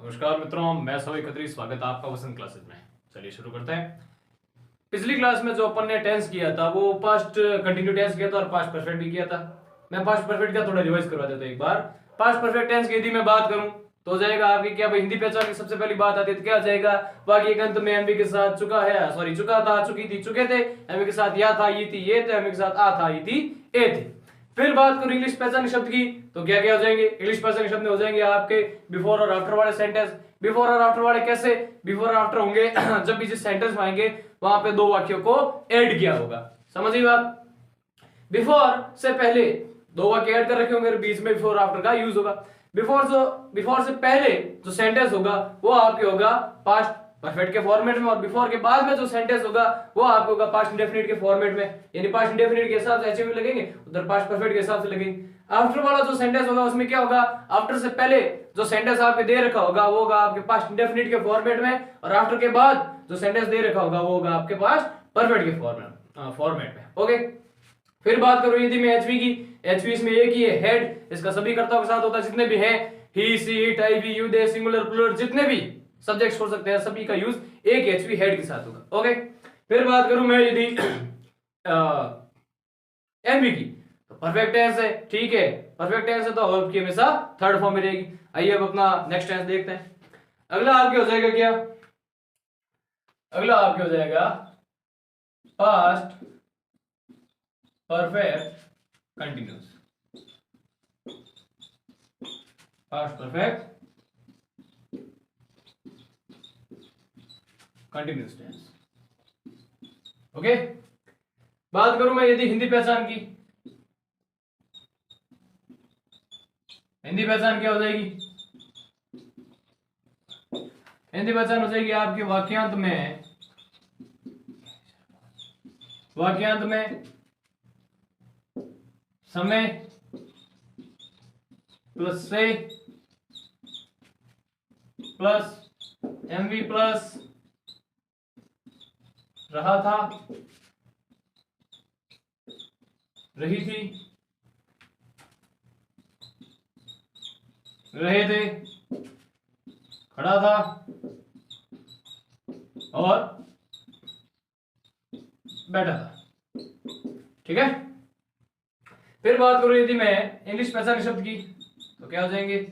नमस्कार मित्रों, मैं सभी खत्री, स्वागत है आपका वसंत क्लासेस में। चलिए शुरू करते हैं। पिछली क्लास में जो अपन ने टेंस किया था वो पास्ट कंटिन्यू टेंस किया था और पास्ट परफेक्ट भी किया था। मैं पास्ट परफेक्ट का थोड़ा रिवाइज करवा देता हूं एक बार। पास्ट परफेक्ट टेंस की यदि मैं बात करूं तो हो जाएगा आपकी क्या भाई, हिंदी पहचान की सबसे पहली बात आती है तो क्या हो जाएगा, वाक्य के अंत में एमवी के साथ चुका है, सॉरी चुका था, चुकी थी, चुके थे, एमवी के साथ या था, ये थी, ये थे, एमवी के साथ आ था, ये थी, ए थे। फिर बात करूं इंग्लिश पहचान शब्द की तो क्या क्या हो जाएंगे, इंग्लिश पहचान शब्द हो जाएंगे आपके बिफोर और आफ्टर वाले सेंटेंस। बिफोर और आफ्टर वाले कैसे, बिफोर और आफ्टर होंगे जब भी जिस सेंटेंस में आएंगे वहां पे दो वाक्यों को ऐड किया होगा। समझिए बात, बिफोर से पहले दो वाक्य ऐड कर रखे होंगे, बीच में बिफोर आफ्टर का यूज होगा। बिफोर से पहले जो सेंटेंस होगा वो आपके होगा पास्ट परफेक्ट के फॉर्मेट में, और बिफोर के बाद में जो सेंटेंस होगा वो आपको होगा पास्ट इंडेफिनिट के फॉर्मेट में। यानी पास्ट इंडेफिनिट के हिसाब से ऐसे भी लगेंगे, उधर पास्ट परफेक्ट के हिसाब से लगेंगे। आफ्टर वाला जो सेंटेंस होगा उसमें क्या होगा, आफ्टर से पहले जो सेंटेंस आपके दे रखा होगा वो होगा आपके पास्ट इंडेफिनिट के फॉर्मेट में, और आफ्टर के बाद जो सेंटेंस दे रखा होगा वो होगा आपके पास परफेक्ट के फॉर्मेट में। ओके, फिर बात करो यदि मैं एचवी की, एचवी इसमें एक ही है, हेड, इसका सभी कर्ताओं के साथ होता है, जितने भी हैं, he, she, it, I, we, you, they, singular, plural, जितने भी सब्जेक्ट्स हो सकते हैं सभी का यूज एक एचवी हेड के साथ होगा। ओके, फिर बात करूं मैं यदि एमवी की, तो परफेक्ट टेंस है, ठीक है, परफेक्ट टेंस है तो वर्ब की हमेशा थर्ड फॉर्म में रहेगी। आइए अब अपना नेक्स्ट टेंस देखते हैं। अगला आपके हो जाएगा क्या, अगला आपके हो जाएगा past perfect continuous, past perfect continuous tense. Okay, बात करूं मैं यदि हिंदी पहचान की, हिंदी पहचान क्या हो जाएगी, हिंदी पहचान हो जाएगी आपके वाक्यांत में, वाक्यांत में समय प्लस से प्लस एमवी प्लस रहा था, रही थी, रहे थे, खड़ा था और बैठा था। ठीक है, फिर बात करूं यदि मैं इंग्लिश पहचान शब्द की तो क्या हो जाएंगे,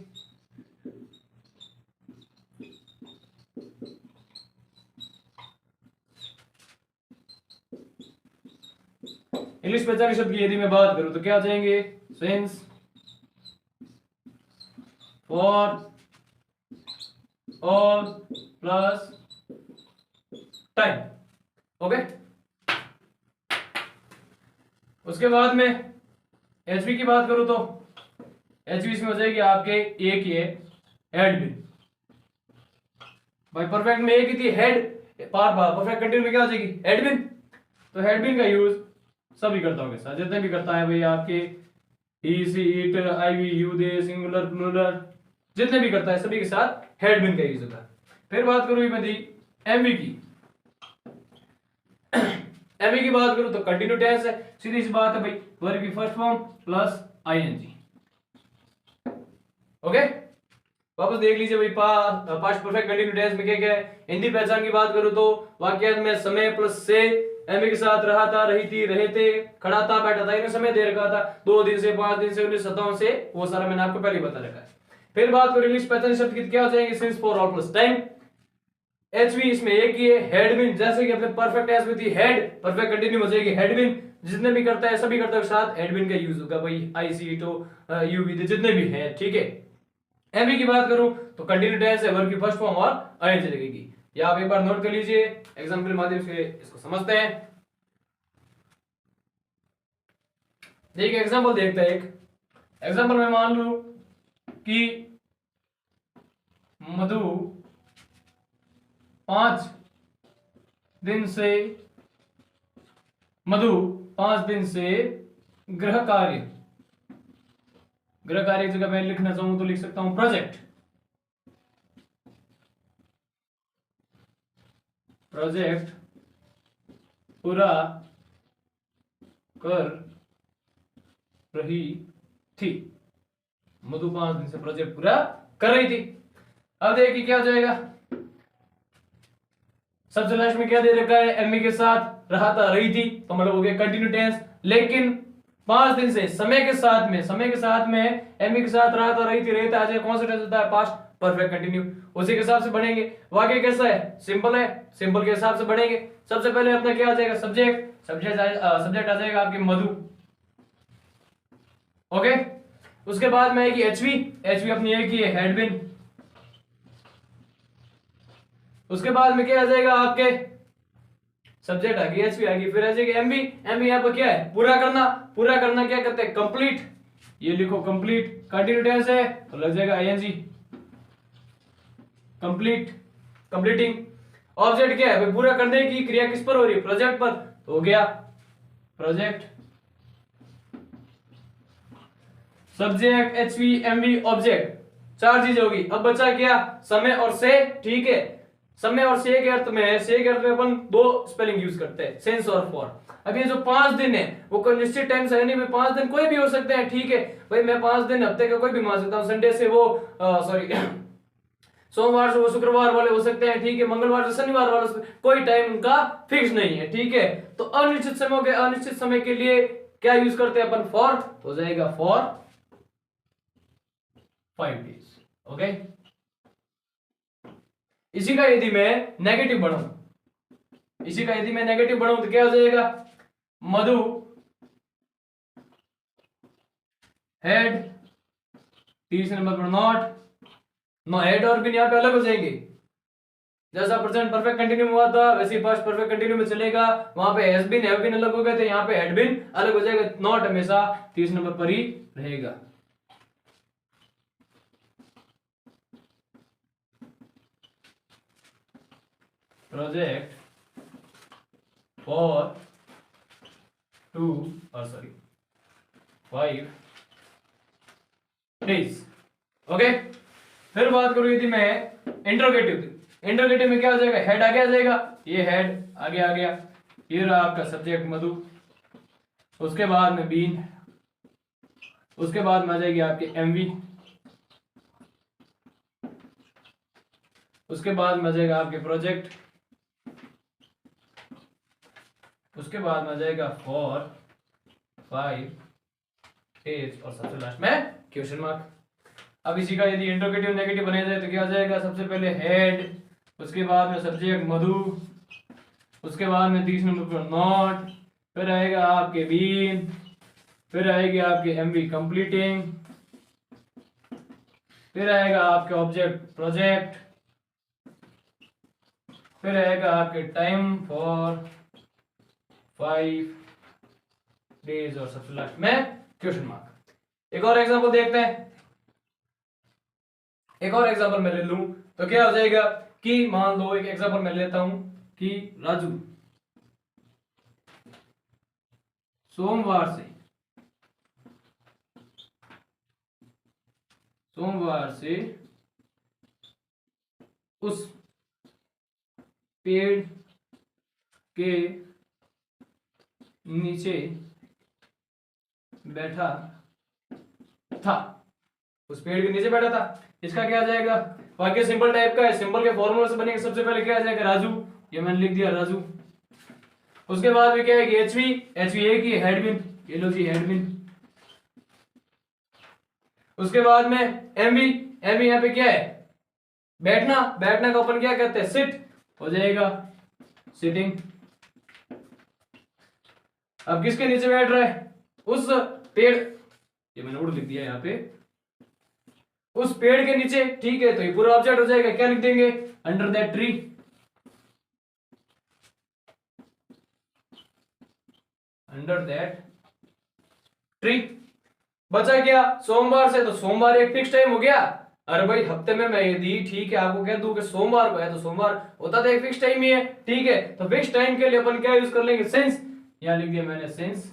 इंग्लिश पहचान शब्द की यदि मैं बात करूं तो क्या हो जाएंगे, since, for, all plus time. Okay, उसके बाद में एचवी की बात करूं तो एचवी इसमें हो जाएगी आपके एक ही है, हेड बिन। भाई परफेक्ट में एक ही थी हेड, परफेक्ट कंटिन्यू में क्या हो जाएगी, हेड बिन। तो हेड बिन का यूज सभी कर्ताओं के साथ, जितने भी करता है भाई आपके he, she, it, I, we, you, they, singular, plural, जितने भी करता है सभी के साथ हेड बिन का यूज होता है। फिर बात करूं मैं दी एमवी की, एमवी की बात करूं तो कंटिन्यू टेंस है, सीधी सी बात है भाई, वर्ब की first form plus I N G. Okay, वापस देख लीजिए भाई, पास्ट परफेक्ट कंटिन्यू टेंस में क्या क्या है। हिंदी पहचान की बात करूं तो वाक्यांत में समय प्लस से, एमवी के साथ रहा था, रही थी, रहे थे, खड़ा था, बैठा था, इन्हें समय दे रखा था, 2 दिन से, 5 दिन से, 19 सप्ताहों से, वो सारा मैंने आपको पहले बता रखा है। फिर बात करें इंग्लिश पहचान शब्द की क्या हो जाएंगे, since, for, all plus time. HV इसमें एक ही है, हेड बिन, जैसे कि अपने परफेक्ट टेंस में थी हेड, परफेक्ट कंटिन्यू हो जाएगी हेड बिन, जितने भी करता है सभी करता के साथ हेड बिन का यूज होगा भाई, आई, सी, टो, यू, वी, जितने भी हैं। ठीक है, एमवी की बात करूं तो कंटिन्यू टेंस है, वर्ब की फर्स्ट फॉर्म और आईएनजी लगेगी। या आप एक बार नोट कर लीजिए, एग्जांपल माध्यम से इसको समझते हैं। देखिए एग्जांपल देखते हैं, एक एग्जांपल में मान लूं कि मधु 5 दिन से, मधु 5 दिन से गृह कार्य, गृह कार्य की जगह मैं लिखना चाहूं तो लिख सकता हूं प्रोजेक्ट, प्रोजेक्ट पूरा कर रही थी। मधु 5 दिन से प्रोजेक्ट पूरा कर रही थी। अब देखिए क्या हो जाएगा, सबसे लास्ट में क्या दे रखा है, एमवी के साथ रहा था रही थी, तो मतलब हो गया कंटिन्यू टेंस। लेकिन 5 दिन से समय के साथ में एमवी के साथ रहा था रही थी रहता आ जाएगा, कौन सा टेंस होता है, पास्ट परफेक्ट कंटिन्यू, उसी के हिसाब से बढ़ेंगे। वाक्य कैसा है, सिंपल है, सिंपल के हिसाब से बढ़ेंगे। सबसे पहले अपना क्या आ जाएगा, सब्जेक्ट आ जाएगा आपकी मधु, ओके। उसके बाद में आएगी एचवी अपनी एक ही है, हैडबिन। उसके बाद में क्या आ जाएगा आपके, सब्जेक्ट आ गई, एचवी आ गई, फिर आ जाएगी एमवी यहाँ पर क्या है, पूरा करना क्या करते हैं, कंप्लीट, ये लिखो कंप्लीट, कंटिन्यू टेंस है तो लग जाएगा आईएनजी, कंप्लीटिंग। ऑब्जेक्ट क्या है, पूरा करने की क्रिया किस पर हो रही है, प्रोजेक्ट पर, तो हो गया project. Subject, H V, M V, object, 4 चीजें होगी। अब बचा क्या, समय और से, ठीक है। समय और से के अर्थ में अपन 2 स्पेलिंग यूज करते हैं, सेंस और फॉर। अब ये जो 5 दिन है वो कोई निश्चित टाइम से नहीं, 5 दिन कोई भी हो सकते हैं, ठीक है भाई, मैं 5 दिन हफ्ते का कोई भी मान सकता हूँ, संडे से वो सोमवार से वो शुक्रवार वाले हो सकते हैं, ठीक है, मंगलवार से शनिवार वाले, कोई टाइम उनका फिक्स नहीं है, ठीक है। तो अनिश्चित समय के लिए क्या यूज करते हैं अपन, फॉर, हो जाएगा फॉर 5 days, ओके। इसी का यदि मैं नेगेटिव बढ़ाऊं तो क्या हो जाएगा, मधु हेड, तीसरे नंबर पर नॉट हेड और बिन यहाँ पे अलग हो जाएंगे। जैसा प्रेजेंट परफेक्ट कंटिन्यू में हुआ था वैसे ही पास्ट परफेक्ट कंटिन्यू में चलेगा, वहां पे हैज बीन हैव बीन अलग हो गए थे, यहाँ पे हैड बीन अलग हो जाएगा, नॉट हमेशा तीसरे नंबर पर ही रहेगा। Project for 5 days, okay. फिर बात करूं यदि मैं इंट्रोगेटिव में क्या हो जाएगा, हेड आगे आ जाएगा, ये हेड आगे आ गया, ये रहा आपका सब्जेक्ट मधु, उसके बाद में बीन, उसके बाद में आ जाएगी आपकी एमवी, उसके बाद में आ जाएगा आपके प्रोजेक्ट, उसके बाद में आ जाएगा फॉर 5 days और सबसे लास्ट में क्वेश्चन मार्क। अब इसी का यदि इंट्रोगेटिव नेगेटिव बने जाए तो क्या हो जाएगा, सबसे पहले हेड, उसके बाद में सब्जेक्ट मधु, उसके बाद में तीसरे नंबर पर नॉट, फिर आएगा आपके बीन, फिर आएगी आपके एमवी कंप्लीटिंग, फिर आएगा आपके ऑब्जेक्ट प्रोजेक्ट, फिर आएगा आपके टाइम फॉर 5 days और सबसे लास्ट में क्वेश्चन मार्क। एक और एग्जांपल देखते हैं, एक और एग्जांपल मैं ले लूं तो क्या हो जाएगा कि मान लो एक एग्जांपल मैं लेता हूं कि राजू सोमवार से उस पेड़ के नीचे बैठा था, उस पेड़ के नीचे बैठा था, इसका क्या आ जाएगा, वाक्य सिंपल टाइप का है, सिंपल के फॉर्मूला से बनेगा। सबसे पहले क्या आ जाएगा, राजू, ये मैंने लिख दिया राजू। उसके बाद में क्या है, एचवी एक ही हेड बिन, ये लो जी हेड बिन। उसके बाद में एमवी यहाँ पे क्या है, बैठना का अपन क्या कहते हैं, सिट, हो जाएगा सिटिंग। अब किसके नीचे बैठ रहा है, उस पेड़, ये मैंने उड़ लिख दिया यहाँ पे, उस पेड़ के नीचे, ठीक है। तो ये पूरा ऑब्जेक्ट हो जाएगा, क्या लिख देंगे, under that tree, under that tree. बचा क्या, सोमवार से, तो सोमवार एक फिक्स टाइम हो गया। अरे भाई हफ्ते में मैं यदि, ठीक है, आपको कह दूं कि सोमवार को है तो सोमवार होता तो एक फिक्स टाइम ही है, ठीक है। तो फिक्स टाइम के लिए अपन क्या यूज कर लेंगे, सिंस, यहां लिख दिया मैंने सिंस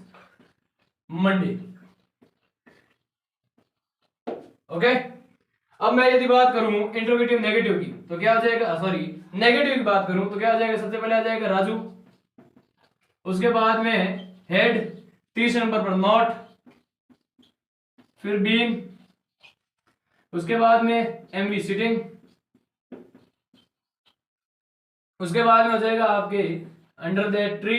मंडे, ओके। अब मैं यदि बात करूं इंट्रोगेटिव नेगेटिव की तो क्या आ जाएगा, सॉरी नेगेटिव की बात करूं तो क्या आ जाएगा, सबसे पहले आ जाएगा राजू, उसके बाद में हेड, तीसरे नंबर पर नॉट, फिर बीन, उसके बाद में एमवी सिटिंग, उसके बाद में हो जाएगा आपके अंडर दैट ट्री,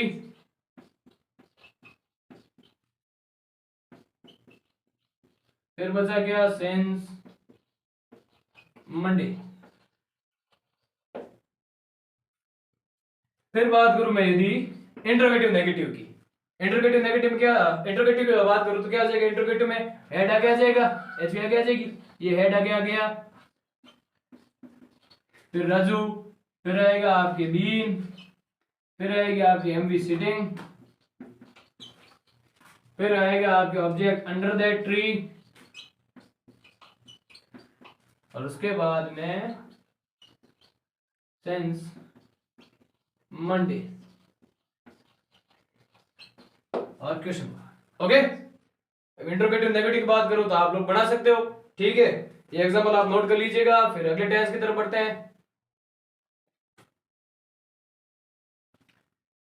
फिर बचा क्या सिंस मंडे। फिर बात करूं मैं यदि इंटरोगेटिव नेगेटिव की, इंटरोगेटिव नेगेटिव में क्या, इंटरोगेटिव की बात करूं तो क्या हो जाएगा, इंटरोगेटिव में हेड आगे आ जाएगा, एच भी आगे आ जाएगी, ये हेड आगे आ गया, फिर राजू, फिर आएगा आपके बीन, फिर आएगी आपकी एमवी सिटिंग, फिर आएगा आपके ऑब्जेक्ट अंडर दैट ट्री, और उसके बाद में सेंस मंडे और question mark. Okay, interrogative negative की बात करूं तो आप लोग बना सकते हो, ठीक है। ये एग्जांपल आप नोट कर लीजिएगा, फिर अगले टेंस की तरफ बढ़ते हैं।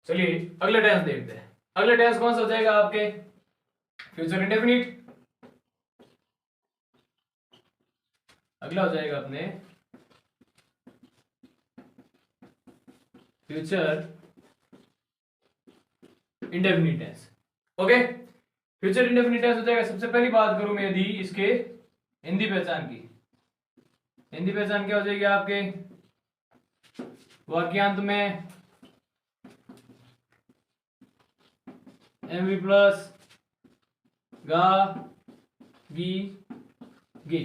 चलिए अगले टेंस देखते हैं। अगले टेंस कौन सा हो जाएगा आपके, फ्यूचर इंडेफिनिट। अगला हो जाएगा अपने future indefinite tense. Okay, future indefinite tense हो जाएगा। सबसे पहली बात करूं मैं यदि इसके हिंदी पहचान की, हिंदी पहचान क्या हो जाएगी आपके, वाक्यांत में एमवी प्लस गा गी गे।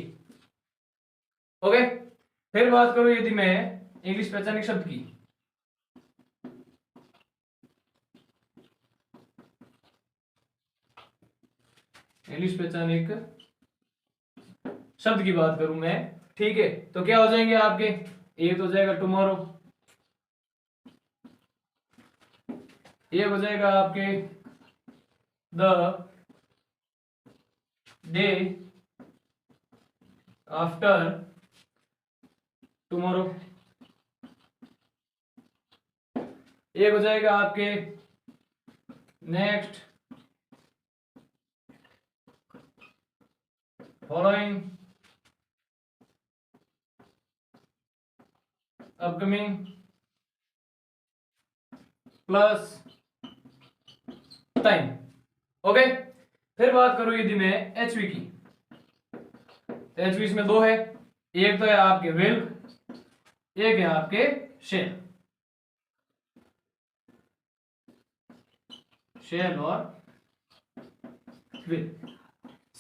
ओके, फिर बात करूं यदि मैं इंग्लिश पहचान शब्द की, इंग्लिश पहचान एक शब्द की बात करूं मैं, ठीक है, तो क्या हो जाएंगे आपके, एक हो जाएगा टुमारो, एक हो जाएगा आपके द डे आफ्टर टुमारो, एक हो जाएगा आपके next following upcoming plus time. Okay, फिर बात करूं यदि मैं एचवी की, एचवी इसमें दो है, एक तो है आपके विल, एक है आपके शेल, शेल और विल।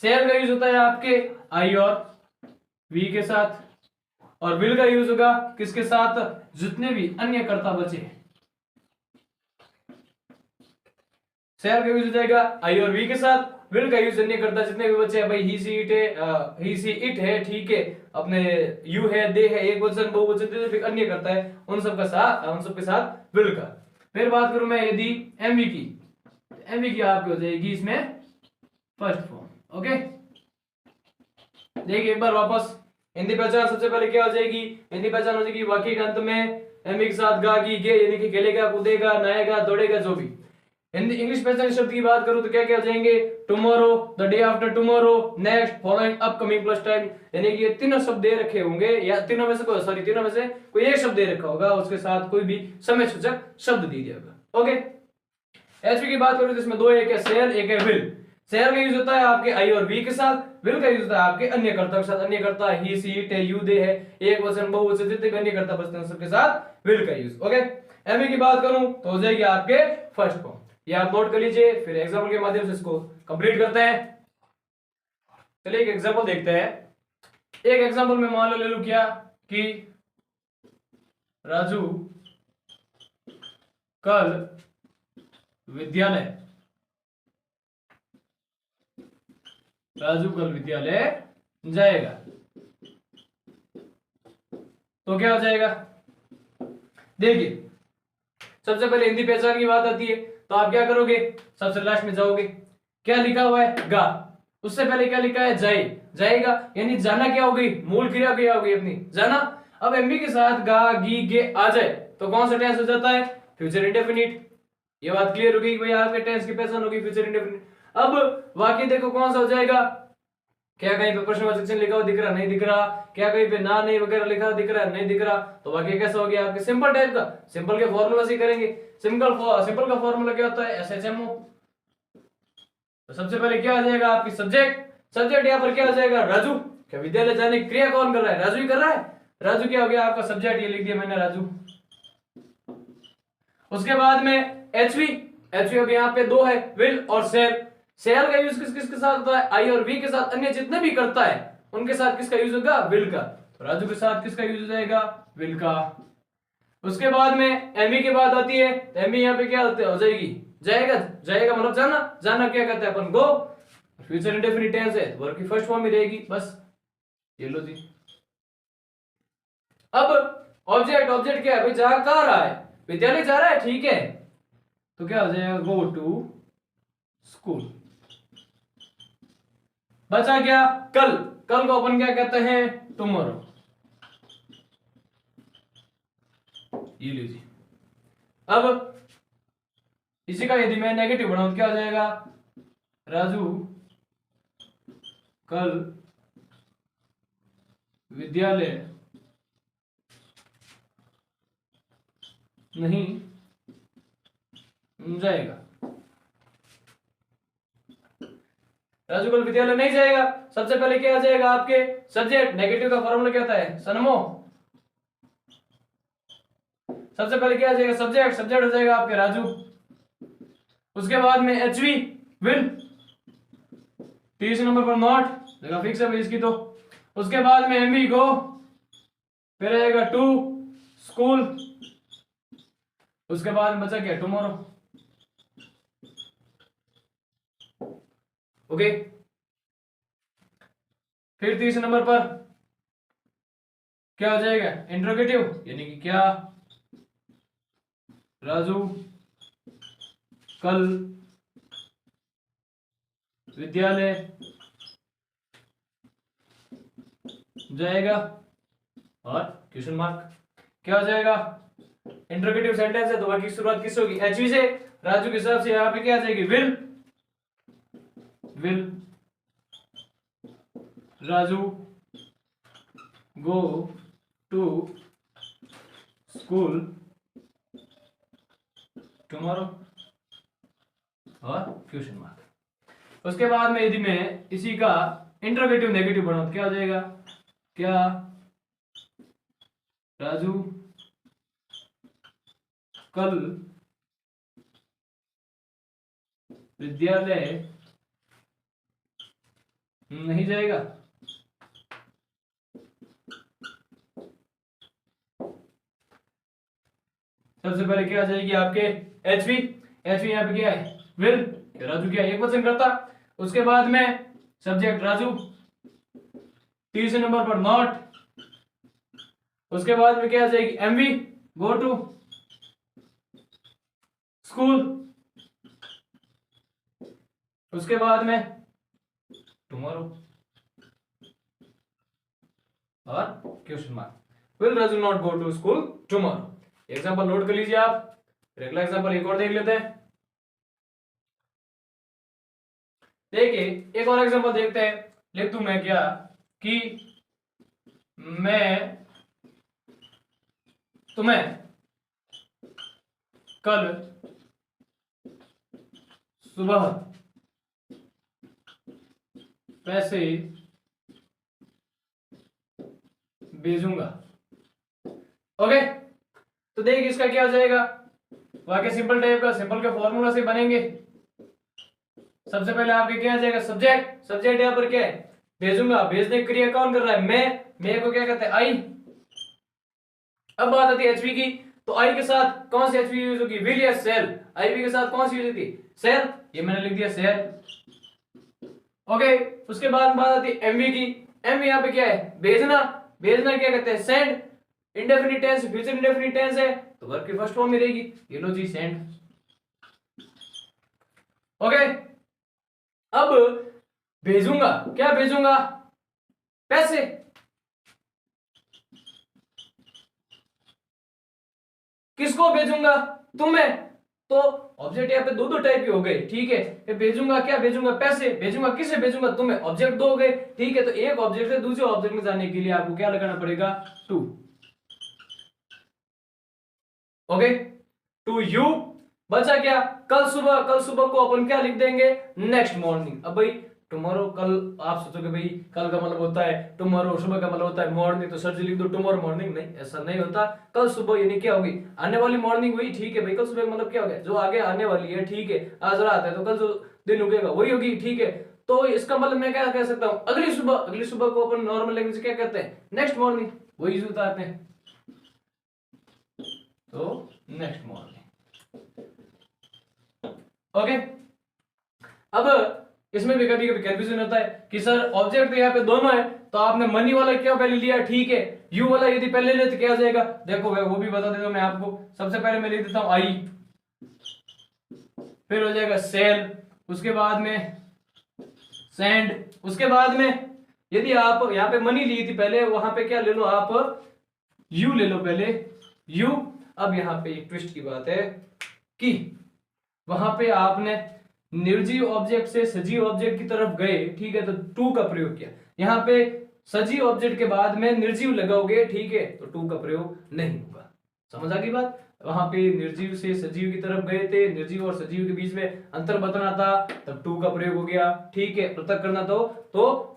शेल का यूज होता है आपके आई और वी के साथ, और विल का यूज होगा किसके साथ, जितने भी अन्य कर्ता बचे हैं। शेल का यूज हो जाएगा आई और वी के साथ, विल का यूज अन्य कर्ता जितने भी बचे हैं, भाई ही सी इट है, ही सी इट है, ठीक है, अपने यू है, दे है, एक वचन बहुवचन जितने भी अन्य कर्ता है उन सब का साथ, उन सब के साथ विल का। फिर बात करूं मैं यदि एमवी की, एमवी की आपकी हो जाएगी इसमें फर्स्ट फॉर्म। ओके, देखिए एक बार वापस हिंदी पहचान, सबसे पहले क्या हो जाएगी, हिंदी पहचान हो जाएगी वाक्य के अंत में एमवी के साथ गा गी गे, यानी कि खेलेगा, कूदेगा, नहाएगा, दौड़ेगा, जो भी। हिंदी इंग्लिश पहचान शब्द की बात करूं तो क्या क्या हो जाएंगे, tomorrow, the day after tomorrow, next, following, upcoming plus time, यानी कि ये तीनों शब्द दे रखे होंगे, या तीनों में से कोई, सॉरी तीनों में से कोई एक शब्द दे रखा होगा, उसके साथ कोई भी समय सूचक शब्द दे दिया होगा। ओके, एचवी की बात करूं तो इसमें दो, एक है शेल, एक है विल। शेल का यूज होता है आपके आई और वी के साथ, विल का यूज होता है आपके अन्य कर्ता के साथ, अन्य कर्ता ही सी इट है, यू दे है, एक वचन बहुवचन जितने भी अन्य कर्ता बचते हैं सबके साथ विल का यूज। ओके, एमवी की बात करूं तो हो जाएगी आपके फर्स्ट फॉर्म, ये आप नोट कर लीजिए, फिर एग्जाम्पल के माध्यम से इसको कंप्लीट करते हैं। चलिए एक एग्जाम्पल देखते हैं। एक एग्जाम्पल में मान लो ले लूं क्या कि राजू कल विद्यालय, राजू कल विद्यालय जाएगा, तो क्या हो जाएगा, देखिए सबसे पहले हिंदी पहचान की बात आती है, तो आप क्या करोगे, सबसे लास्ट में जाओगे, क्या लिखा हुआ है गा, उससे पहले क्या लिखा है जाए, जाएगा, यानी जाना क्या हो गई, मूल क्रिया क्या हो गई अपनी, जाना। अब एमवी के साथ गा गी गे आ जाए तो कौन सा टेंस हो जाता है, फ्यूचर इंडेफिनिट। ये बात क्लियर हो गई कि भाई आपके टेंस की पहचान होगी फ्यूचर इंडेफिनिट। अब वाक्य देखो कौन सा हो जाएगा, क्या कहीं पे प्रश्नवाचक चिन्ह लिखा हुआ दिख रहा, नहीं दिख रहा? क्या कहीं पे ना नहीं वगैरह लिखा हुआ दिख रहा है, नहीं दिख रहा? तो वाक्य कैसा हो गया आपके सिंपल टाइप का। सिंपल के फॉर्मूला से करेंगे। सिंपल का फॉर्मूला क्या होता है? SHMO। तो सबसे पहले क्या आ जाएगा आपकी सब्जेक्ट। सब्जेक्ट यहाँ पर क्या आ जाएगा? राजू। क्या विद्यालय जाने की क्रिया कौन कर रहा है? राजू ही कर रहा है। राजू क्या हो गया आपका सब्जेक्ट, ये लिख दिया मैंने राजू। उसके बाद में HV। अब यहाँ पे दो है, विल और शेल। शेल का यूज किस किस के साथ होता है? आई और वी के साथ। अन्य जितने भी करता है उनके साथ किसका यूज होगा? विल का। तो राजू के साथ किसका यूज हो जाएगा? विल का। उसके बाद में एमवी की बात आती है, तो एमवी यहाँ पे क्या हो जाएगी? जाएगा। जाएगा मतलब जाना। जाना क्या कहते हैं अपन? गो। फ्यूचर इंडेफिनिट टेंस है, वर्ब की फर्स्ट फॉर्म ही रहेगी बस। ये लो जी। अब ऑब्जेक्ट क्या है भाई? जा कहाँ रहा है? विद्यालय जा रहा है, ठीक है। तो क्या हो जाएगा? Go to school. बचा क्या? कल। कल को अपन क्या कहते हैं? टुमारो। ये लीजिए। अब इसी का यदि मैं नेगेटिव बनाऊं तो क्या हो जाएगा? राजू कल विद्यालय नहीं जाएगा। राजू कल विद्यालय नहीं जाएगा। सबसे पहले क्या आ जाएगा आपके? सब्जेक्ट। नेगेटिव का फॉर्मूला क्या होता है? सनमो। सबसे पहले क्या आ जाएगा? सब्जेक्ट हो जाएगा आपके राजू। उसके बाद में HV विल। तीसरे नंबर पर नॉट जगह फिक्स है इसकी तो। उसके बाद में MV गो। फिर आएगा टू स्कूल। उसके बाद बचा क्या? टुमारो। ओके। फिर तीसरे नंबर पर क्या हो जाएगा? इंट्रोगेटिव, यानी कि क्या? राजू कल विद्यालय जाएगा और क्वेश्चन मार्क। क्या हो जाएगा? इंट्रोगेटिव सेंटेंस है तो वाक्य की शुरुआत किससे होगी? HV से। राजू के हिसाब से यहाँ पे क्या आ जाएगी? Will Raju go to school tomorrow और क्वेश्चन मार्क। उसके बाद में यदि मैं इसी का इंट्रोगेटिव नेगेटिव बनाऊं तो क्या हो जाएगा? क्या राजू कल विद्यालय नहीं जाएगा? सबसे पहले क्या आ जाएगी आपके? HV यहाँ पे क्या है? विल। राजू क्या एक वचन करता। उसके बाद में सब्जेक्ट राजू। तीसरे नंबर पर नॉट। उसके बाद में क्या आ जाएगी? MV go to school. उसके बाद में टुमारो और question mark. Will Raju not go to school tomorrow. Example नोट कर लीजिए आप। फिर अगला एग्जांपल एक और देख लेते हैं। देखिए एक और एग्जांपल देखते हैं। लिख दूं मैं क्या कि मैं तुम्हें कल सुबह पैसे भेजूंगा। ओके। तो देखिए इसका क्या हो जाएगा? वाक्य सिंपल टाइप का, सिंपल के फॉर्मूला से बनेंगे। सबसे पहले आपके क्या आ जाएगा? सब्जेक्ट यहाँ पर क्या है? भेजूंगा। भेजने की क्रिया कौन कर रहा है? मैं को क्या कहते हैं? आई। अब बात आती है HV की। तो आई के साथ कौन सी HV यूज होगी? विल या सेल? IV के साथ कौन सी यूज होती है? सेल। ये मैंने लिख दिया सेल। ओके। उसके बाद बात आती है MV की। MV यहाँ पे क्या है? भेजना। भेजना क्या कहते हैं? Send. Indefinite tense, future indefinite tense है तो वर्ब की फर्स्ट फॉर्म में रहेगी। ये लो जी, सेंड। ओके। अब भेजूंगा, क्या भेजूंगा? पैसे। किसको भेजूंगा? तुम्हें। तो ऑब्जेक्ट यहाँ पे दो दो टाइप के हो गए, ठीक है। ये भेजूंगा, क्या भेजूंगा, पैसे भेजूंगा, किसे भेजूंगा, तुम्हें, ऑब्जेक्ट दो हो गए, ठीक है। तो एक ऑब्जेक्ट से दूसरे ऑब्जेक्ट में जाने के लिए आपको क्या लगाना पड़ेगा, टू, ओके, टू यू। बचा क्या, कल सुबह को अपन क्या लिख देंगे, नेक्स्ट मॉर्निंग। अब भाई टुमारो, कल आप सोचोगे भाई कल का मतलब होता है टुमारो, सुबह का मतलब होता है मॉर्निंग, तो सर जी लिख दो टुमारो मॉर्निंग। नहीं, ऐसा नहीं होता। कल सुबह यानी क्या होगी, आने वाली मॉर्निंग हुई, ठीक है भाई। कल सुबह का मतलब क्या हो गया, जो आगे आने वाली है, ठीक है। आज रात है तो कल जो दिन उगेगा वही होगी, ठीक है। तो इसका मतलब मैं क्या कह सकता हूँ, अगली सुबह। अगली सुबह को अपन नॉर्मल लैंग्वेज से क्या कहते हैं, नेक्स्ट मॉर्निंग, वही बताते हैं। तो नेक्स्ट मॉर्निंग, ओके। अब इसमें भी कभी कभी कंफ्यूजन होता है कि सर ऑब्जेक्ट तो यहाँ पे दोनों है, तो आपने मनी वाला क्यों पहले लिया, ठीक है। यू वाला यदि पहले ले तो क्या हो जाएगा, देखो वो भी बता देता हूं मैं आपको। सबसे पहले मैं लिख देता हूं आई, फिर हो जाएगा सेल, उसके बाद में सेंड, उसके बाद में यदि आप यहाँ पे मनी ली थी पहले, वहां पे क्या ले लो आप, यू ले लो पहले, यू। अब यहाँ पे एक ट्विस्ट की बात है कि वहां पे आपने निर्जीव ऑब्जेक्ट से सजीव ऑब्जेक्ट की तरफ गए, ठीक है, तो टू का प्रयोग किया। यहाँ पे सजीव ऑब्जेक्ट के बाद में निर्जीव लगाओगे, ठीक है, तो टू का प्रयोग नहीं होगा। समझ आ गई बात। वहां पे निर्जीव से सजीव की तरफ गए थे, निर्जीव और सजीव के बीच में अंतर बताना था, तब टू का प्रयोग हो गया, ठीक है। पृथक करना तो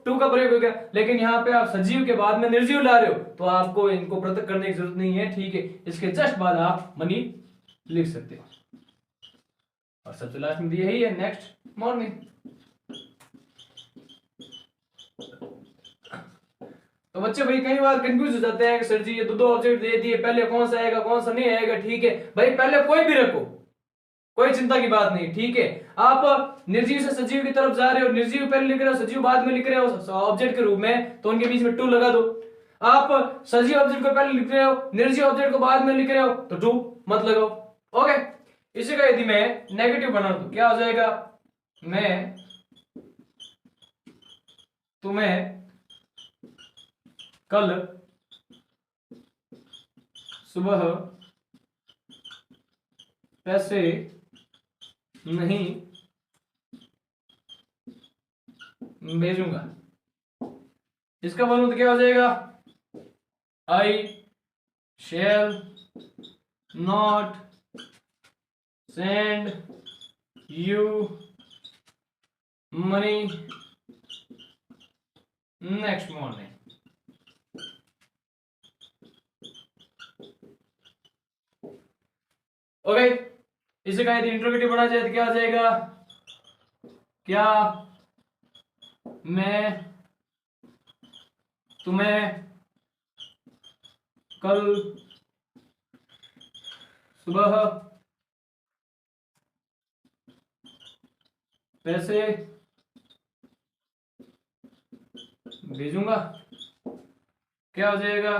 टू का प्रयोग हो गया। लेकिन यहाँ पे आप सजीव के बाद में निर्जीव ला रहे हो, तो आपको इनको पृथक करने की जरूरत नहीं है, ठीक है। इसके जस्ट बाद आप मनी लिख सकते हो। और सबसे लास्ट में यही है, नेक्स्ट मॉर्निंग। तो बच्चे भाई कई बार कंफ्यूज हो जाते हैं कि सर जी ये दो ऑब्जेक्ट दे दिए, पहले कौन सा आएगा कौन सा नहीं आएगा, ठीक है भाई। पहले कोई भी रखो, कोई चिंता की बात नहीं, ठीक है। आप निर्जीव से सजीव की तरफ जा रहे हो, निर्जीव पहले लिख रहे हो, सजीव बाद में लिख रहे हो ऑब्जेक्ट के रूप में, तो उनके बीच में टू लगा दो। आप सजीव ऑब्जेक्ट को पहले लिख रहे हो, निर्जीव ऑब्जेक्ट को बाद में लिख रहे हो, तो टू मत लगाओ, ओके। इसी का यदि मैं नेगेटिव बना दूं, क्या हो जाएगा, मैं तुम्हें कल सुबह पैसे नहीं भेजूंगा। इसका मतलब क्या हो जाएगा, I shall not send you money next morning. Okay, इसे का यदि इंट्रोगेटिव बना जाए तो क्या हो जाएगा, क्या मैं तुम्हें कल सुबह पैसे भेजूंगा। क्या हो जाएगा,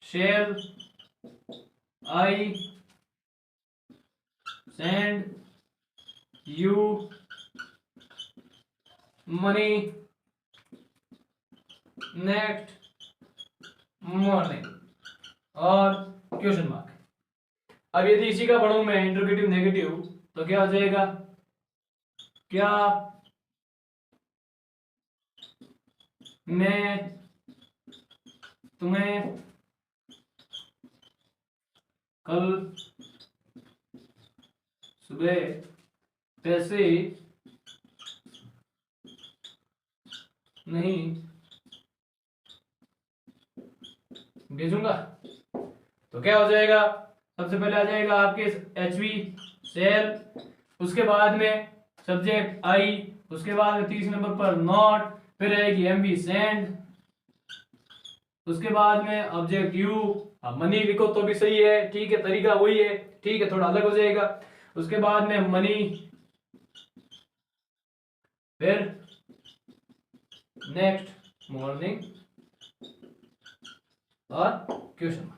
shall I send you money next morning और क्वेश्चन मार्क। अब यदि इसी का पढ़ूं मैं इंट्रोगेटिव नेगेटिव, तो क्या हो जाएगा, क्या मैं तुम्हें कल सुबह पैसे नहीं भेजूंगा। तो क्या हो जाएगा, सबसे पहले आ जाएगा आपके एचवी सेल, उसके बाद में सब्जेक्ट आई, उसके बाद में तीसरे नंबर पर नॉट, फिर आएगी एमवी सेंड, उसके बाद में ऑब्जेक्ट यू। अब मनी लिखो तो भी सही है, ठीक है, तरीका वही है, ठीक है, थोड़ा अलग हो जाएगा। उसके बाद में मनी, फिर नेक्स्ट मॉर्निंग और क्वेश्चन।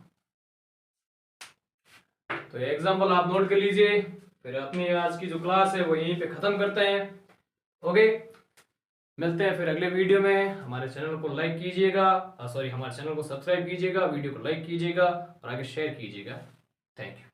तो एग्जांपल आप नोट कर लीजिए, फिर अपनी आज की जो क्लास है वो यहीं पे खत्म करते हैं, ओके। मिलते हैं फिर अगले वीडियो में। हमारे चैनल को लाइक कीजिएगा, सॉरी हमारे चैनल को सब्सक्राइब कीजिएगा, वीडियो को लाइक कीजिएगा और आगे शेयर कीजिएगा। Thank you.